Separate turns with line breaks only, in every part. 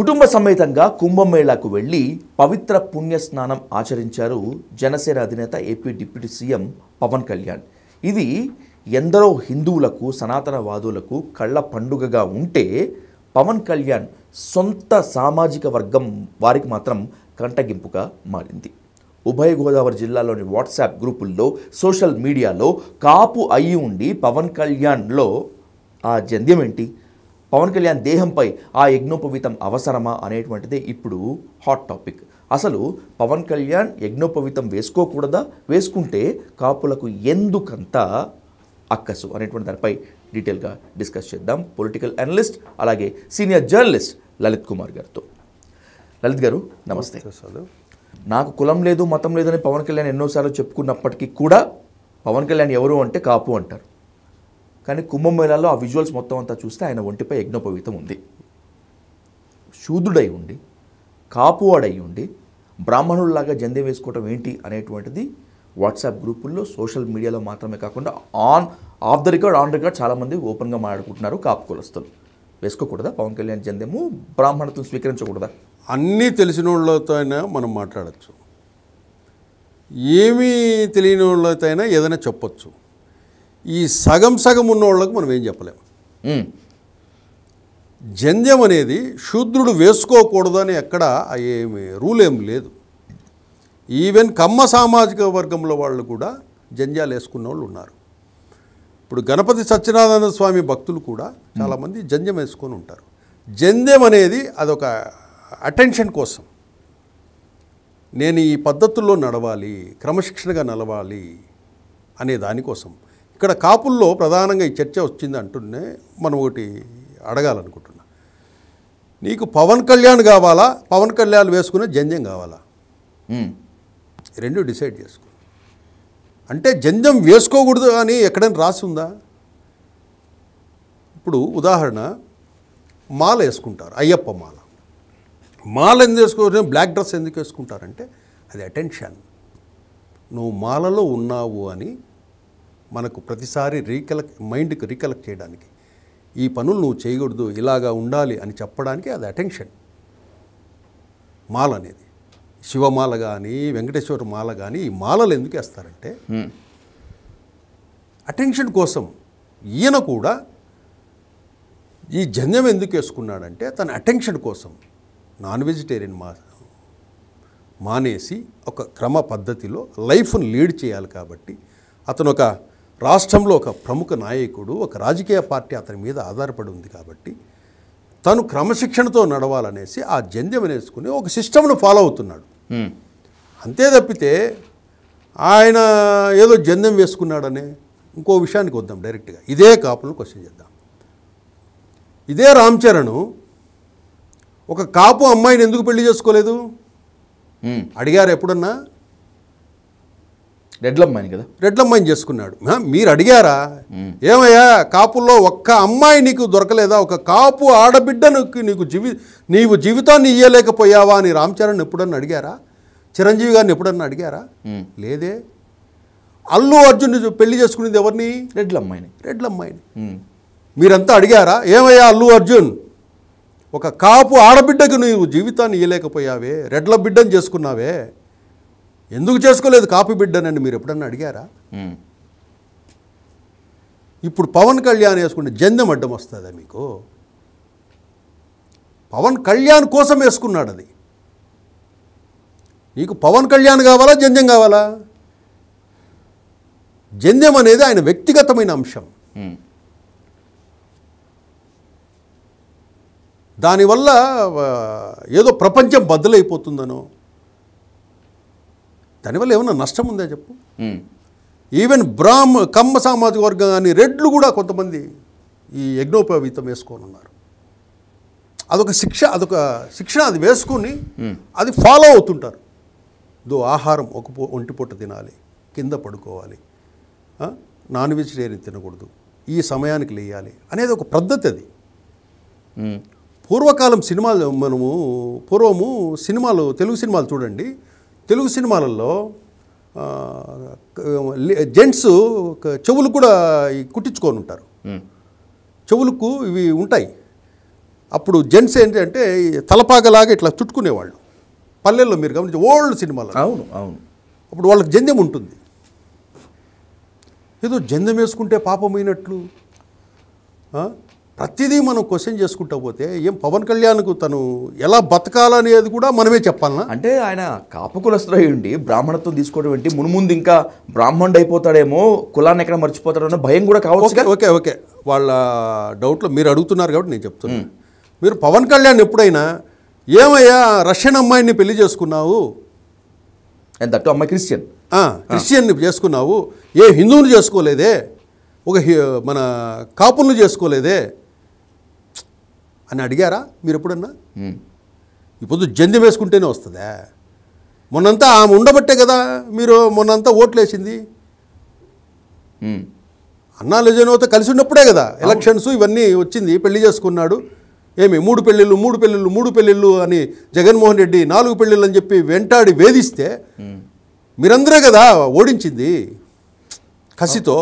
కుటుంబ సమేతంగా కుంభమేళాకు వెళ్లి పవిత్ర పుణ్యస్నానం ఆచరించారు జనసేన అధినేత AP deputy CM Pawan Kalyan. ఇది ఎందరో హిందువులకు సనాతనవాదులకు కళ్ళ పండుగగా ఉంటే పవన్ కళ్యాణ్ సొంత సామాజిక వర్గం వారికి మాత్రం కంటగింపుగా మారింది. ఉభయ గోదావరి జిల్లాలోని వాట్సాప్ గ్రూపుల్లో సోషల్ మీడియాలో కాపు అయి ఉండి పవన్ కళ్యాణ్లో ఆ జంధ్యం ఏంటి, పవన్ కళ్యాణ్ దేహంపై ఆ యజ్ఞోపవీతం అవసరమా అనేటువంటిదే ఇప్పుడు హాట్ టాపిక్. అసలు పవన్ కళ్యాణ్ యజ్ఞోపవీతం వేసుకోకూడదా, వేసుకుంటే కాపులకు ఎందుకంత అక్కసు అనేటువంటి దానిపై డీటెయిల్గా డిస్కస్ చేద్దాం పొలిటికల్ అనలిస్ట్ అలాగే సీనియర్ జర్నలిస్ట్ లలిత్ కుమార్ గారితో. లలిత్ గారు నమస్తే. నాకు కులం లేదు మతం లేదని పవన్ కళ్యాణ్ ఎన్నోసార్లు చెప్పుకున్నప్పటికీ కూడా పవన్ కళ్యాణ్ ఎవరు అంటే కాపు అంటారు. కానీ కుంభమేళాలో ఆ విజువల్స్ మొత్తం అంతా చూస్తే ఆయన ఒంటిపై యజ్ఞోపవీతం ఉంది. శూద్రుడై ఉండి కాపువాడై ఉండి బ్రాహ్మణుల్లాగా జంధ్యం వేసుకోవటం ఏంటి అనేటువంటిది వాట్సాప్ గ్రూపుల్లో సోషల్ మీడియాలో మాత్రమే కాకుండా of the record on record చాలామంది ఓపెన్గా మాట్లాడుకుంటున్నారు. కాపు కులస్తులు వేసుకోకూడదా పవన్ కళ్యాణ్ జంధ్యము, బ్రాహ్మణత్వం స్వీకరించకూడదా?
అన్నీ తెలిసిన వాళ్ళతో అయినా మనం మాట్లాడచ్చు, ఏమీ తెలియని వాళ్ళతో అయినా ఏదైనా చెప్పచ్చు. ఈ సగం ఉన్న వాళ్ళకు మనం ఏం చెప్పలేము. జంధ్యం అనేది శూద్రుడు వేసుకోకూడదు అని ఎక్కడ ఏమి రూల్ ఏం లేదు. ఈవెన్ కమ్మ సామాజిక వర్గంలో వాళ్ళు కూడా జంధ్యాలు వేసుకున్న వాళ్ళు ఉన్నారు. ఇప్పుడు గణపతి సత్యనారాయణ స్వామి భక్తులు కూడా చాలామంది జంధ్యం వేసుకొని ఉంటారు. జంధ్యం అనేది అదొక అటెన్షన్ కోసం, నేను ఈ పద్ధతుల్లో నడవాలి, క్రమశిక్షణగా నడవాలి అనే దానికోసం. ఇక్కడ కాపుల్లో ప్రధానంగా ఈ చర్చ వచ్చింది అంటూనే మనం ఒకటి అడగాలనుకుంటున్నా. నీకు పవన్ కళ్యాణ్ కావాలా, పవన్ కళ్యాణ్ వేసుకునే జంధ్యం కావాలా? రెండు డిసైడ్ చేసుకో. అంటే జంధ్యం వేసుకోకూడదు అని ఎక్కడైనా రాసి ఉందా? ఇప్పుడు ఉదాహరణ మాల వేసుకుంటారు, అయ్యప్ప మాల. మాల ఎందుకు వేసుకోవచ్చు, బ్లాక్ డ్రెస్ ఎందుకు వేసుకుంటారంటే అది అటెన్షన్. నువ్వు మాలలో ఉన్నావు అని మనకు ప్రతిసారి మైండ్కి రీకలెక్ట్ చేయడానికి, ఈ పనులు నువ్వు చేయకూడదు ఇలాగా ఉండాలి అని చెప్పడానికి అది అటెన్షన్. మాల అనేది శివమాల కానీ వెంకటేశ్వర మాల కానీ ఈ మాలలు ఎందుకు వేస్తారంటే అటెన్షన్ కోసం. ఈయన కూడా ఈ జంధ్యం ఎందుకు వేసుకున్నాడంటే తన అటెన్షన్ కోసం. నాన్ వెజిటేరియన్ మానేసి ఒక క్రమ పద్ధతిలో లైఫ్ను లీడ్ చేయాలి కాబట్టి, అతను ఒక రాష్ట్రంలో ఒక ప్రముఖ నాయకుడు, ఒక రాజకీయ పార్టీ అతని మీద ఆధారపడి ఉంది కాబట్టి తను క్రమశిక్షణతో నడవాలనేసి ఆ జంధ్యం వేసుకుని ఒక సిస్టమ్ను ఫాలో అవుతున్నాడు. అంతే తప్పితే ఆయన ఏదో జంధ్యం వేసుకున్నాడనే ఇంకో విషయానికి వద్దాం డైరెక్ట్గా. ఇదే కాపులను క్వశ్చన్ చేద్దాం. ఇదే రామ్ చరణ్ ఒక కాపు అమ్మాయిని ఎందుకు పెళ్లి చేసుకోలేదు అడిగారు ఎప్పుడన్నా?
రెడ్లమ్మాయిని కదా,
రెడ్లమ్మాయిని చేసుకున్నాడు. మీరు అడిగారా? ఏమయ్యా కాపుల్లో ఒక్క అమ్మాయి నీకు దొరకలేదా? ఒక కాపు ఆడబిడ్డను నీవు జీవితాన్ని ఇయ్యలేకపోయావా అని రామ్ చరణ్ ఎప్పుడన్నా అడిగారా? చిరంజీవి గారిని ఎప్పుడన్నా అడిగారా? లేదే. అల్లు అర్జున్ పెళ్లి చేసుకునేది ఎవరిని? రెడ్లమ్మాయిని. మీరంతా అడిగారా? ఏమయ్యా అల్లు అర్జున్ ఒక కాపు ఆడబిడ్డకు నీవు జీవితాన్ని ఇయ్యలేకపోయావే, రెడ్ల బిడ్డను చేసుకున్నావే, ఎందుకు చేసుకోలేదు కాపు బిడ్డనని మీరు ఎప్పుడన్నా అడిగారా? ఇప్పుడు పవన్ కళ్యాణ్ వేసుకుంటే జంధ్యం అడ్డం వస్తుందా మీకు? పవన్ కళ్యాణ్ కోసం వేసుకున్నాడు అది. నీకు పవన్ కళ్యాణ్ కావాలా, జంధ్యం కావాలా? జంధ్యం అనేది ఆయన వ్యక్తిగతమైన అంశం. దానివల్ల ఏదో ప్రపంచం బద్దలైపోతుందనో, దానివల్ల ఏమన్నా నష్టం ఉందా చెప్పు? ఈవెన్ కమ్మ సామాజిక వర్గం కానీ రెడ్లు కూడా కొంతమంది ఈ యజ్ఞోపవీతం వేసుకొని ఉన్నారు. అదొక శిక్షణ అది వేసుకొని అది ఫాలో అవుతుంటారు. ఆహారం ఒంటిపూట తినాలి, కింద పడుకోవాలి, నాన్ వెజిటేరియన్ తినకూడదు, ఈ సమయానికి లేయాలి అనేది ఒక పద్ధతి. అది పూర్వకాలం సినిమాలు పూర్వము సినిమాలు, తెలుగు సినిమాలు చూడండి. తెలుగు సినిమాలలో జెంట్స్ చెవులు కూడా కుట్టించుకొని ఉంటారు. చెవులకు ఇవి ఉంటాయి, అప్పుడు జెంట్స్ ఏంటంటే తలపాగలాగా ఇట్లా చుట్టుకునేవాళ్ళు పల్లెల్లో. మీరు గమనించి ఓల్డ్ సినిమాలో
అవును అవును
అప్పుడు వాళ్ళకి జంధ్యం ఉంటుంది. ఏదో జంధ్యం వేసుకుంటే పాపమైనట్లు ప్రతిదీ మనం క్వశ్చన్ చేసుకుంటా పోతే ఏం పవన్ కళ్యాణ్కు తను ఎలా బతకాలనేది కూడా మనమే చెప్పాలనా?
అంటే ఆయన కాపు కులస్తుడయ్యండి బ్రాహ్మణత్వం తీసుకోవడం ఏంటి, మునుముందు ఇంకా బ్రాహ్మణుడు అయిపోతాడేమో, కులాన్ని ఎక్కడ మర్చిపోతాడో భయం కూడా కావచ్చు.
ఓకే ఓకే వాళ్ళ డౌట్లో మీరు అడుగుతున్నారు కాబట్టి నేను చెప్తున్నాను. మీరు పవన్ కళ్యాణ్ ఎప్పుడైనా ఏమయ్యా రష్యన్ అమ్మాయిని పెళ్లి చేసుకున్నావు,
దట్టు అమ్మాయి
క్రిస్టియన్ని చేసుకున్నావు, ఏ హిందువుని చేసుకోలేదే, ఒక మన కాపులను చేసుకోలేదే అని అడిగారా మీరు ఎప్పుడన్నా? ఇప్పుడు జంధ్యం వేసుకుంటేనే వస్తుందా? మొన్నంతా ఆమె ఉండబట్టే కదా మీరు మొన్నంతా ఓట్లేసింది. అన్నా లెజనోతో కలిసి ఉన్నప్పుడే కదా ఎలక్షన్స్ ఇవన్నీ వచ్చింది. పెళ్లి చేసుకున్నాడు, ఏమి 3 పెళ్ళిళ్ళు అని జగన్మోహన్ రెడ్డి 4 పెళ్ళిళ్ళు అని చెప్పి వెంటాడి వేధిస్తే మీరందరే కదా ఓడించింది కసితో.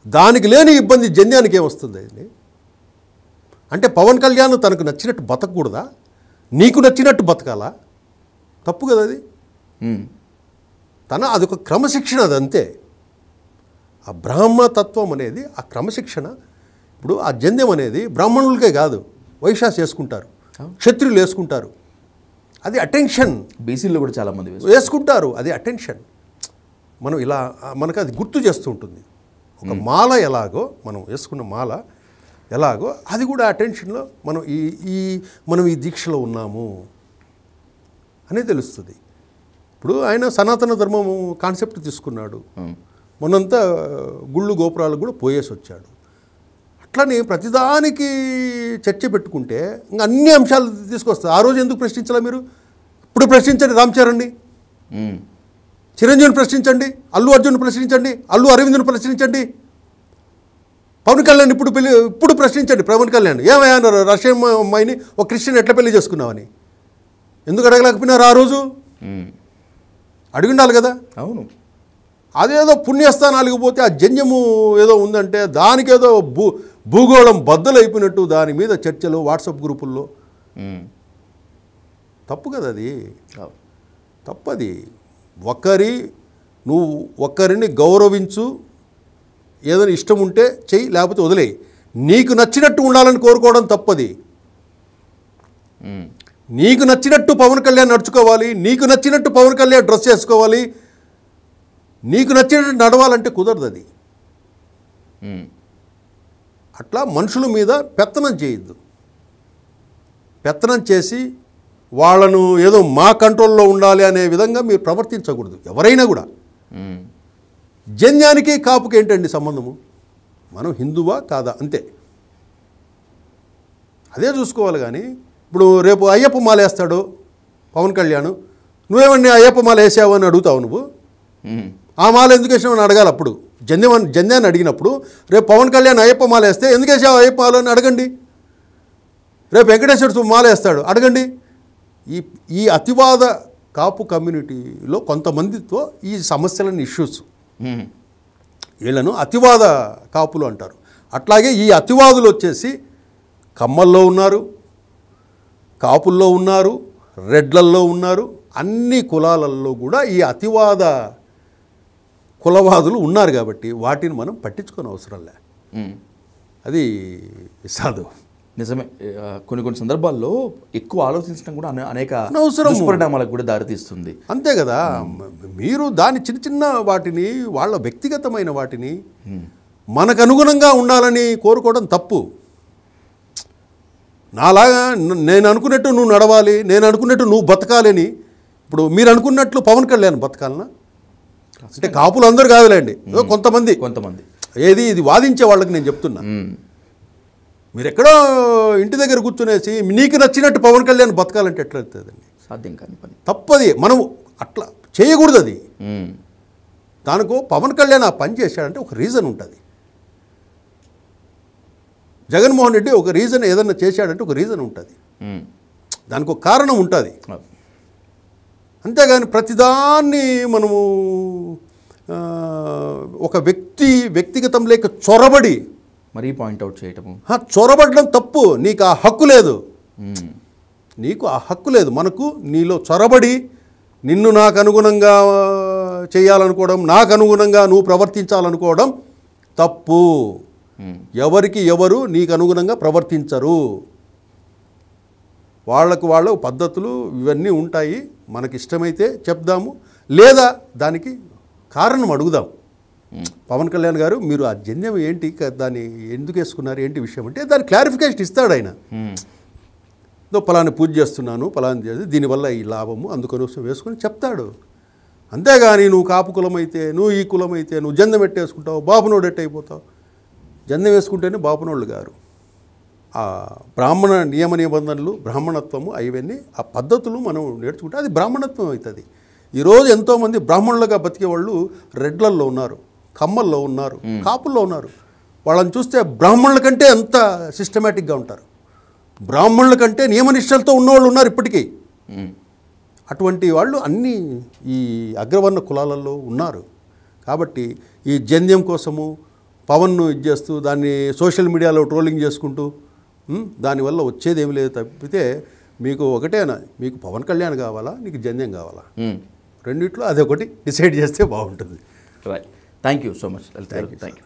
దానికి లేని ఇబ్బంది జంధ్యానికి ఏమొస్తుంది అండి? అంటే పవన్ కళ్యాణ్ తనకు నచ్చినట్టు బతకూడదా? నీకు నచ్చినట్టు బతకాలా? తప్పు కదా అది. అదొక క్రమశిక్షణ, అదంతే. ఆ బ్రాహ్మణతత్వం అనేది ఆ క్రమశిక్షణ. ఇప్పుడు ఆ జంధ్యం అనేది బ్రాహ్మణులకే కాదు, వైశ్యాస్ వేసుకుంటారు, క్షత్రియులు వేసుకుంటారు. అది అటెన్షన్.
బీసీలో కూడా చాలామంది
వేసుకుంటారు. అది అటెన్షన్. మనం ఇలా మనకు అది గుర్తు చేస్తూ ఉంటుంది. ఒక మాల ఎలాగో మనం వేసుకున్న మాల ఎలాగో అది కూడా అటెన్షన్లో మనం ఈ దీక్షలో ఉన్నాము అనేది తెలుస్తుంది. ఇప్పుడు ఆయన సనాతన ధర్మం కాన్సెప్ట్ తీసుకున్నాడు. మొన్నంతా గుళ్ళు గోపురాలకు కూడా పోయేసి వచ్చాడు. అట్లని ప్రతిదానికి చర్చ పెట్టుకుంటే ఇంకా అన్ని అంశాలు తీసుకొస్తారు. ఆ రోజు ఎందుకు ప్రశ్నించాలా మీరు? ఇప్పుడు ప్రశ్నించండి రామ్ చరణ్ని, చిరంజీవిని ప్రశ్నించండి, అల్లు అర్జున్ ప్రశ్నించండి, అల్లు అరవింద్ను ప్రశ్నించండి, పవన్ కళ్యాణ్ ఇప్పుడు ప్రశ్నించండి. పవన్ కళ్యాణ్ ఏమయ్యా రష్యన్ అమ్మాయిని ఒక క్రిస్టియన్ ఎట్లా పెళ్లి చేసుకున్నావని ఎందుకు అడగలేకపోయినారు? ఆ రోజు అడిగిండాలి కదా.
అవును.
అదేదో పుణ్యస్థానాలకు పోతే ఆ జన్యము ఏదో ఉందంటే దానికేదో భూగోళం బద్దలైపోయినట్టు దాని మీద చర్చలు వాట్సాప్ గ్రూపుల్లో. తప్పు కదా అది, తప్పది. నువ్వు ఒకరిని గౌరవించు, ఏదైనా ఇష్టం ఉంటే చెయ్యి, లేకపోతే వదిలేయి. నీకు నచ్చినట్టు ఉండాలని కోరుకోవడం తప్పది. నీకు నచ్చినట్టు పవన్ కళ్యాణ్ నడుచుకోవాలి, నీకు నచ్చినట్టు పవన్ కళ్యాణ్ డ్రెస్ చేసుకోవాలి, నీకు నచ్చినట్టు నడవాలంటే కుదరదు అది. అట్లా మనుషుల మీద పెత్తనం చేయొద్దు. పెత్తనం చేసి వాళ్ళను ఏదో మా కంట్రోల్లో ఉండాలి అనే విధంగా మీరు ప్రవర్తించకూడదు ఎవరైనా కూడా. జన్యానికి కాపుకి ఏంటండి సంబంధము? మనం హిందువా కాదా అంతే, అదే చూసుకోవాలి. కానీ ఇప్పుడు రేపు అయ్యప్ప మాల వేస్తాడు పవన్ కళ్యాణ్, నువ్వేమన్నా అయ్యప్ప మాల వేసావు అని అడుగుతావు. నువ్వు ఆ మాల ఎందుకు వేసావు అని అడగాలి. అప్పుడు జన్యాన్ని అడిగినప్పుడు రేపు పవన్ కళ్యాణ్ అయ్యప్ప మాల వేస్తే ఎందుకు వేసావు అయ్యప్ప మాల అని అడగండి. రేపు వెంకటేశ్వర మాల వేస్తాడు అడగండి. ఈ అతివాద కాపు కమ్యూనిటీలో కొంతమందితో ఈ సమస్యలని ఇష్యూస్, వీళ్ళను అతివాద కాపులు అంటారు. అట్లాగే ఈ అతివాదులు వచ్చేసి కమ్మల్లో ఉన్నారు, కాపుల్లో ఉన్నారు, రెడ్లల్లో ఉన్నారు, అన్ని కులాలలో కూడా ఈ అతివాద కులవాదులు ఉన్నారు. కాబట్టి వాటిని మనం పట్టించుకోని అవసరం లే. అది సాధు.
నిజమే. కొన్ని సందర్భాల్లో ఎక్కువ ఆలోచించడం కూడా అనేక
అవసరం
పరిణామాలకు కూడా దారితీస్తుంది.
అంతే కదా. మీరు దాని చిన్న వాటిని, వాళ్ళ వ్యక్తిగతమైన వాటిని మనకు అనుగుణంగా ఉండాలని కోరుకోవడం తప్పు. నాలాగా నేను అనుకున్నట్టు నువ్వు నడవాలి, నేను అనుకున్నట్టు నువ్వు బతకాలని. ఇప్పుడు మీరు అనుకున్నట్లు పవన్ కళ్యాణ్ బతకాలనా? అంటే కాపులు అందరూ కాదులేండి, కొంతమంది ఏది ఇది వాదించే వాళ్ళకి నేను చెప్తున్నా. మీరు ఎక్కడో ఇంటి దగ్గర కూర్చునేసి నీకు నచ్చినట్టు పవన్ కళ్యాణ్ బతకాలంటే ఎట్లా అవుతుందండి?
సాధ్యం కాని పని.
తప్పది. మనం అట్లా చేయకూడదు. అది దానికో పవన్ కళ్యాణ్ ఆ పని చేశాడంటే ఒక రీజన్ ఉంటుంది. జగన్మోహన్ రెడ్డి ఒక రీజన్ ఏదన్నా చేశాడంటే ఒక రీజన్ ఉంటుంది, దానికి ఒక కారణం ఉంటుంది. అంతేగాని ప్రతిదాన్ని మనము ఒక వ్యక్తిగతం లేక చొరబడి
మరీ పాయింట్అవుట్ చేయటము.
చొరబడడం తప్పు, నీకు ఆ హక్కు లేదు. నీకు ఆ హక్కు లేదు. మనకు నీలో చొరబడి నిన్ను నాకు అనుగుణంగా చేయాలనుకోవడం, నాకు అనుగుణంగా నువ్వు ప్రవర్తించాలనుకోవడం తప్పు. ఎవరికి ఎవరు నీకు అనుగుణంగా ప్రవర్తించరు. వాళ్ళకు వాళ్ళ పద్ధతులు ఇవన్నీ ఉంటాయి. మనకి ఇష్టమైతే చెప్దాము, లేదా దానికి కారణం అడుగుదాం. పవన్ కళ్యాణ్ గారు మీరు ఆ జన్యం ఏంటి, దాన్ని ఎందుకు వేసుకున్నారు, ఏంటి విషయం అంటే దాని క్లారిఫికేషన్ ఇస్తాడు ఆయన. పలాని పూజ చేస్తున్నాను, పలాని చేసి దీనివల్ల ఈ లాభము అందుకని వేసుకొని చెప్తాడు. అంతేగాని నువ్వు కాపు కులం అయితే, నువ్వు ఈ కులం అయితే, నువ్వు జందం ఎట్టేసుకుంటావు, బాపునోడు ఎట్టయిపోతావు. జందం వేసుకుంటేనే బాపునోళ్ళు గారు. ఆ బ్రాహ్మణ నియమ నిబంధనలు, బ్రాహ్మణత్వము, అవన్నీ ఆ పద్ధతులు మనం నేర్చుకుంటే అది బ్రాహ్మణత్వం అవుతుంది. ఈరోజు ఎంతోమంది బ్రాహ్మణులుగా బతికే వాళ్ళు రెడ్లల్లో ఉన్నారు, కమ్మల్లో ఉన్నారు, కాపుల్లో ఉన్నారు. వాళ్ళని చూస్తే బ్రాహ్మణుల కంటే ఎంత సిస్టమేటిక్గా ఉంటారు, బ్రాహ్మణుల కంటే నియమనిష్టలతో ఉన్నవాళ్ళు ఉన్నారు ఇప్పటికీ. అటువంటి వాళ్ళు అన్నీ ఈ అగ్రవర్ణ కులాలలో ఉన్నారు. కాబట్టి ఈ జంధ్యం కోసము పవన్ను చేస్తూ దాన్ని సోషల్ మీడియాలో ట్రోలింగ్ చేసుకుంటూ దానివల్ల వచ్చేది ఏమి లేదు. తప్పితే మీకు ఒకటేనా, మీకు పవన్ కళ్యాణ్ కావాలా, నీకు జంధ్యం కావాలా, రెండిట్లో అదొకటి డిసైడ్ చేస్తే బాగుంటుంది.
Right. Thank you so much. Thank you.